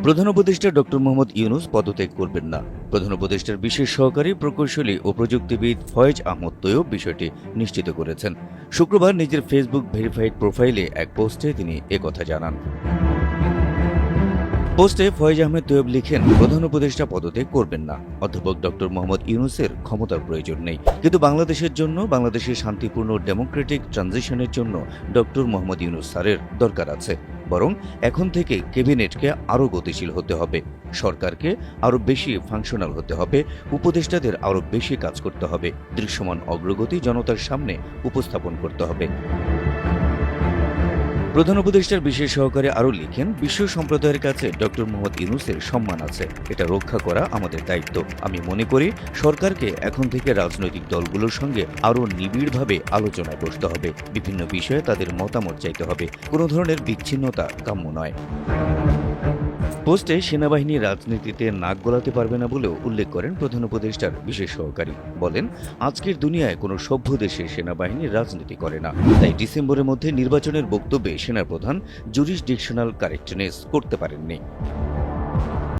প্রধান উপদেষ্টা ডক্টর মোহাম্মদ ইউনূস পদত্যাগ করবেন না। প্রধান উপদেষ্টার বিশেষ সহকারী প্রকৌশলী ও প্রযুক্তিবিদ ফয়েজ আহমদ তৈয়ব বিষয়টি নিশ্চিত করেছেন। শুক্রবার নিজের ফেসবুক ভেরিফাইড প্রোফাইলে এক পোস্টে তিনি একথা জানান। পোস্টে ফয়েজ আহমেদ তৈয়ব লিখেন, প্রধান উপদেষ্টা পদত্যাগ করবেন না। অধ্যাপক ডক্টর মোহাম্মদ ইউনূসের ক্ষমতার প্রয়োজন নেই, কিন্তু বাংলাদেশের জন্য, বাংলাদেশের শান্তিপূর্ণ ডেমোক্রেটিক ট্রানজিশনের জন্য ডক্টর মোহাম্মদ ইউনূস স্যারের দরকার আছে। বরং এখন থেকে ক্যাবিনেটকে আরও গতিশীল হতে হবে, সরকারকে আরও বেশি ফাংশনাল হতে হবে, উপদেষ্টাদের আরও বেশি কাজ করতে হবে, দৃশ্যমান অগ্রগতি জনতার সামনে উপস্থাপন করতে হবে। প্রধান উপদেষ্টার বিশেষ সহকারী আরও লিখেন, বিশ্ব সম্প্রদায়ের কাছে ডক্টর মোহাম্মদ ইউনূসের সম্মান আছে, এটা রক্ষা করা আমাদের দায়িত্ব। আমি মনে করি সরকারকে এখন থেকে রাজনৈতিক দলগুলোর সঙ্গে আরও নিবিড়ভাবে আলোচনায় বসতে হবে, বিভিন্ন বিষয়ে তাদের মতামত চাইতে হবে, কোনো ধরনের বিচ্ছিন্নতা কাম্য নয়। পোস্টে সেনাবাহিনী রাজনীতিতে নাক গলাতে পারবে না বলেও উল্লেখ করেন প্রধান উপদেষ্টার বিশেষ সহকারী। বলেন, আজকের দুনিয়ায় কোনো সভ্য দেশে সেনাবাহিনী রাজনীতি করে না, তাই ডিসেম্বরের মধ্যে নির্বাচনের বক্তব্যে সেনাপ্রধান জুরিসডিকশনাল কারেক্টনেস করতে পারেননি।